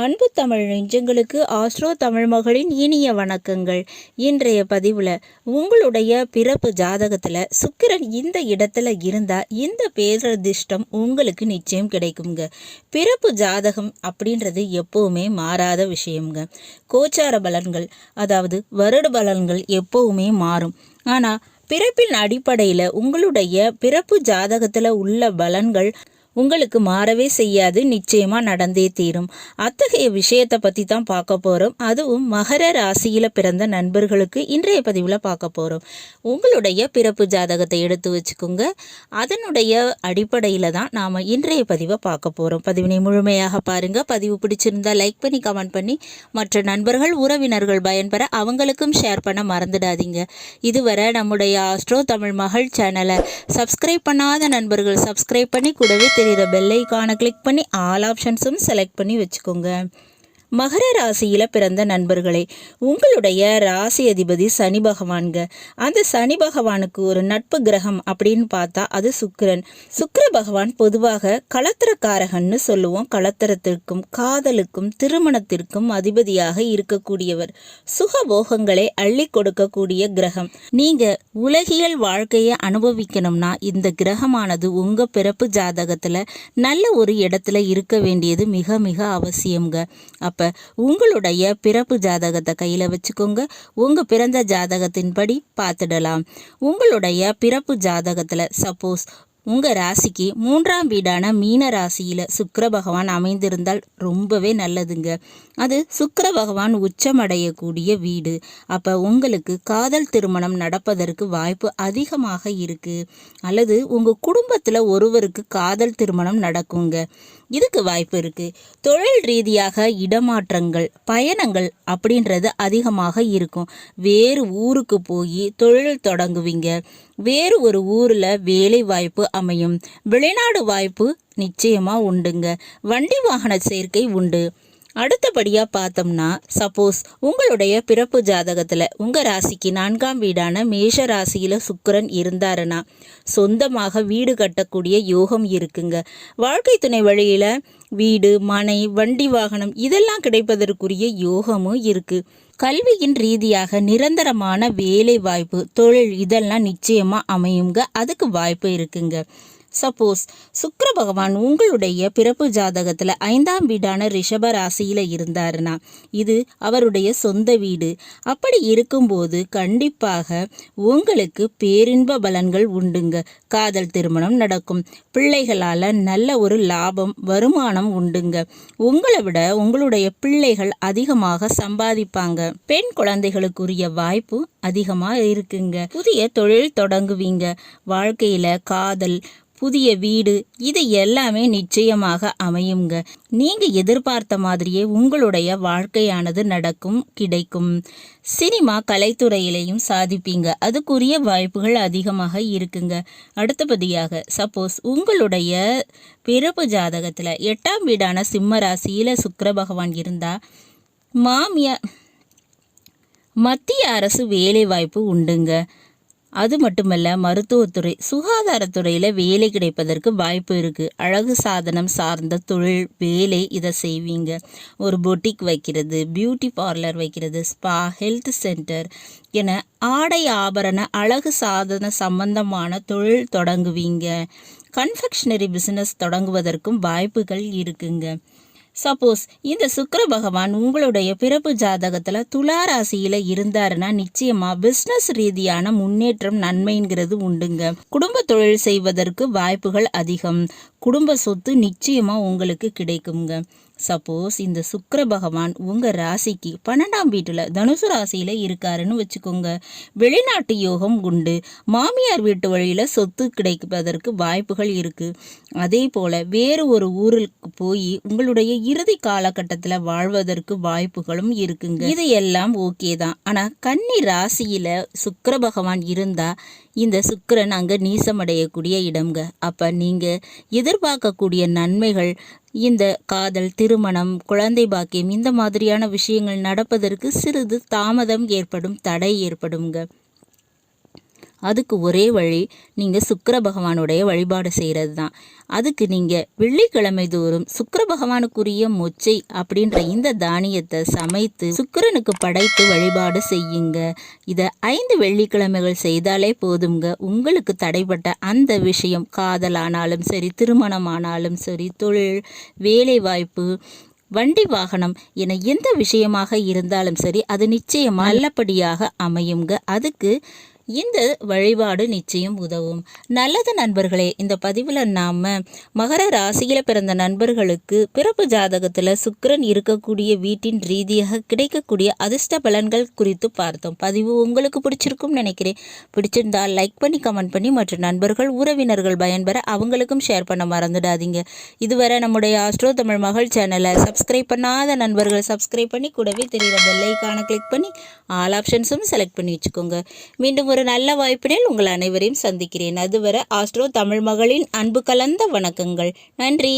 அன்பு தமிழ் நெஞ்சங்களுக்கு ஆஸ்ட்ரோ தமிழ் மகளின் இனிய வணக்கங்கள். இன்றைய பதிவில் உங்களுடைய பிறப்பு ஜாதகத்தில் சுக்கிரன் இந்த இடத்துல இருந்தால் இந்த பேரதிர்ஷ்டம் உங்களுக்கு நிச்சயம் கிடைக்குங்க. பிறப்பு ஜாதகம் அப்படின்றது எப்போவுமே மாறாத விஷயங்க. கோச்சார பலன்கள் அதாவது வருட பலன்கள் எப்போவுமே மாறும். ஆனால் பிறப்பின் அடிப்படையில் உங்களுடைய பிறப்பு ஜாதகத்தில் உள்ள பலன்கள் உங்களுக்கு மாறவே செய்யாது, நிச்சயமாக நடந்தே தீரும். அத்தகைய விஷயத்தை பற்றி தான் பார்க்க போகிறோம். அதுவும் மகர ராசியில் பிறந்த நண்பர்களுக்கு இன்றைய பதிவில் பார்க்க போகிறோம். உங்களுடைய பிறப்பு ஜாதகத்தை எடுத்து வச்சுக்கோங்க. அதனுடைய அடிப்படையில் தான் நாம் இன்றைய பதிவை பார்க்க போகிறோம். பதிவினை முழுமையாக பாருங்கள். பதிவு பிடிச்சிருந்தால் லைக் பண்ணி கமெண்ட் பண்ணி மற்ற நண்பர்கள் உறவினர்கள் பயன்பெற அவங்களுக்கும் ஷேர் பண்ண மறந்துடாதீங்க. இதுவரை நம்முடைய ஆஸ்ட்ரோ தமிழ் மகள் சேனலை சப்ஸ்கிரைப் பண்ணாத நண்பர்கள் சப்ஸ்கிரைப் பண்ணி கூடவே தெரிகிற பெல் ஐகானை கிளிக் பண்ணி ஆல் ஆப்ஷன்ஸும் செலக்ட் பண்ணி வச்சுக்கோங்க. மகர ராசியில் பிறந்த நண்பர்களே, உங்களுடைய ராசி அதிபதி சனி பகவான்க. அந்த சனி பகவானுக்கு ஒரு நட்பு கிரகம் அப்படின்னு பார்த்தா அது சுக்கிரன். சுக்கிர பகவான் பொதுவாக களத்திரக்காரகன்னு சொல்லுவோம். களத்திரத்திற்கும் காதலுக்கும் திருமணத்திற்கும் அதிபதியாக இருக்கக்கூடியவர். சுகபோகங்களை அள்ளி கொடுக்கக்கூடிய கிரகம். நீங்க உலகியல் வாழ்க்கையை அனுபவிக்கணும்னா இந்த கிரகமானது உங்க பிறப்பு ஜாதகத்துல நல்ல ஒரு இடத்துல இருக்க வேண்டியது மிக மிக அவசியம்ங்க. அப்ப உங்களுடைய பிறப்பு ஜாதகத்தை கையில் வச்சுக்கோங்க. உங்கள் பிறந்த ஜாதகத்தின்படி பார்த்துடலாம். உங்களுடைய பிறப்பு ஜாதகத்தில் சப்போஸ் உங்கள் ராசிக்கு 3ஆம் வீடான மீன ராசியில் சுக்கிர பகவான் அமைந்திருந்தால் ரொம்பவே நல்லதுங்க. அது சுக்கிர பகவான் உச்சமடையக்கூடிய வீடு. அப்போ உங்களுக்கு காதல் திருமணம் நடப்பதற்கு வாய்ப்பு அதிகமாக இருக்குது. அல்லது உங்கள் குடும்பத்தில் ஒருவருக்கு காதல் திருமணம் நடக்குங்க, இதுக்கு வாய்ப்பு இருக்குது. தொழில் ரீதியாக இடமாற்றங்கள் பயணங்கள் அப்படின்றது அதிகமாக இருக்கும். வேறு ஊருக்கு போய் தொழில் தொடங்குவீங்க. வேறு ஒரு ஊரில் வேலை வாய்ப்பு அமையும். வெளிநாடு வாய்ப்பு நிச்சயமாக உண்டுங்க. வண்டி வாகன சேர்க்கை உண்டு. அடுத்தபடியாக பார்த்தோம்னா சப்போஸ் உங்களுடைய பிறப்பு ஜாதகத்தில் உங்கள் ராசிக்கு 4ஆம் வீடான மேஷ ராசியில் சுக்கிரன் இருந்தாருன்னா சொந்தமாக வீடு கட்டக்கூடிய யோகம் இருக்குங்க. வாழ்க்கை துணை வழியில் வீடு மனை வண்டி வாகனம் இதெல்லாம் கிடைப்பதற்குரிய யோகமும் இருக்குது. கல்வியின் ரீதியாக நிரந்தரமான வேலை வாய்ப்பு தொழில் இதெல்லாம் நிச்சயமாக அமையுங்க. அதுக்கு வாய்ப்பு இருக்குங்க. சப்போஸ் சுக்கிர பகவான் உங்களுடைய பிறப்பு ஜாதகத்தில் 5ஆம் வீடான ரிஷப ராசியில் இருந்தாருன்னா இது அவருடைய சொந்த வீடு. அப்படி இருக்கும்போது கண்டிப்பாக உங்களுக்கு பேரின்ப பலன்கள் உண்டுங்க. காதல் திருமணம் நடக்கும். பிள்ளைகளால் நல்ல ஒரு லாபம் வருமானம் உண்டுங்க. உங்களை விட உங்களுடைய பிள்ளைகள் அதிகமாக சம்பாதிப்பாங்க. பெண் குழந்தைகளுக்குரிய வாய்ப்பு அதிகமாக இருக்குங்க. புதிய தொழில் தொடங்குவீங்க. வாழ்க்கையில் காதல் புதிய வீடு இது எல்லாமே நிச்சயமாக அமையுங்க. நீங்க எதிர்பார்த்த மாதிரியே உங்களுடைய வாழ்க்கையானது நடக்கும், கிடைக்கும். சினிமா கலைத்துறையிலையும் சாதிப்பீங்க. அதுக்குரிய வாய்ப்புகள் அதிகமாக இருக்குங்க. அடுத்தபடியாக சப்போஸ் உங்களுடைய பிறப்பு ஜாதகத்தில் 8ஆம் வீடான சிம்ம ராசியில் சுக்கிர பகவான் இருந்தால் மத்திய அரசு வேலை வாய்ப்பு உண்டுங்க. அது மட்டுமல்ல மருத்துவத்துறை சுகாதாரத்துறையில் வேலை கிடைப்பதற்கு வாய்ப்பு இருக்குது. அழகு சாதனம் சார்ந்த தொழில் வேலை இதை செய்வீங்க. ஒரு பொட்டிக் வைக்கிறது, பியூட்டி பார்லர் வைக்கிறது, ஸ்பா, ஹெல்த் சென்டர் என ஆடை ஆபரண அழகு சாதன சம்பந்தமான தொழில் தொடங்குவீங்க. கன்ஃபெக்ஷனரி பிஸ்னஸ் தொடங்குவதற்கும் வாய்ப்புகள் இருக்குங்க. சப்போஸ் இந்த சுக்கிர பகவான் உங்களுடைய பிறப்பு ஜாதகத்தில் துலா ராசியில் இருந்தாருன்னா நிச்சயமாக பிஸ்னஸ் ரீதியான முன்னேற்றம் நன்மைங்கிறது உண்டுங்க. குடும்ப தொழில் செய்வதற்கு வாய்ப்புகள் அதிகம். குடும்ப சொத்து நிச்சயமாக உங்களுக்கு கிடைக்குங்க. சப்போஸ் இந்த சுக்கிர பகவான் உங்கள் ராசிக்கு 12ஆம் வீட்டில் தனுசு ராசியில் இருக்காருன்னு வச்சுக்கோங்க. வெளிநாட்டு யோகம் உண்டு. மாமியார் வீட்டு வழியில் சொத்து கிடைப்பதற்கு வாய்ப்புகள் இருக்குது. அதே போல் வேறு ஒரு ஊருக்கு போய் உங்களுடைய இறுதி காலகட்டத்தில் வாழ்வதற்கு வாய்ப்புகளும் இருக்குங்க. இது எல்லாம் ஓகே தான். ஆனால் கன்னி ராசியில் சுக்கிர பகவான் இருந்தால் இந்த சுக்கிரன் அங்கே நீசமடையக்கூடிய இடம்ங்க. அப்போ நீங்கள் எதிர்பார்க்கக்கூடிய நன்மைகள் இந்த காதல் திருமணம் குழந்தை பாக்கியம் இந்த மாதிரியான விஷயங்கள் நடப்பதற்கு சிறிது தாமதம் ஏற்படும், தடை ஏற்படுங்க. அதுக்கு ஒரே வழி நீங்கள் சுக்கிர பகவானுடைய வழிபாடு செய்கிறது தான். அதுக்கு நீங்கள் வெள்ளிக்கிழமை தோறும் சுக்கிர பகவானுக்குரிய மொச்சை அப்படின்ற இந்த தானியத்தை சமைத்து சுக்கிரனுக்கு படைத்து வழிபாடு செய்யுங்க. இதை 5 வெள்ளிக்கிழமைகள் செய்தாலே போதுங்க. உங்களுக்கு தடைப்பட்ட அந்த விஷயம், காதலானாலும் சரி, திருமணமானாலும் சரி, தொழில், வேலைவாய்ப்பு, வண்டி வாகனம் என எந்த விஷயமாக இருந்தாலும் சரி, அது நிச்சயம் நல்லபடியாக அமையுங்க. அதுக்கு இந்த வழிபாடு நிச்சயம் உதவும். நல்லது நண்பர்களே, இந்த பதிவில் நாம் மகர ராசியில் பிறந்த நண்பர்களுக்கு பிறப்பு ஜாதகத்தில் சுக்கிரன் இருக்கக்கூடிய வீட்டின் ரீதியாக கிடைக்கக்கூடிய அதிர்ஷ்ட பலன்கள் குறித்து பார்த்தோம். பதிவு உங்களுக்கு பிடிச்சிருக்கும்னு நினைக்கிறேன். பிடிச்சிருந்தால் லைக் பண்ணி, கமெண்ட் பண்ணி மற்ற நண்பர்கள், உறவினர்கள் பயன்பெற அவங்களுக்கும் ஷேர் பண்ண மறந்துடாதீங்க. இதுவரை நம்முடைய ஆஸ்ட்ரோ தமிழ் மகள் சேனலை சப்ஸ்கிரைப் பண்ணாத நண்பர்கள் சப்ஸ்கிரைப் பண்ணி கூடவே தெரிகிற பெல் ஐகானை கிளிக் பண்ணி ஆல் ஆப்ஷன்ஸும் செலக்ட் பண்ணி வச்சுக்கோங்க. மீண்டும் ஒரு நல்ல வாய்ப்பினில் உங்கள் அனைவரையும் சந்திக்கிறேன். அதுவரை ஆஸ்ட்ரோ தமிழ் மகளின் அன்பு கலந்த வணக்கங்கள். நன்றி.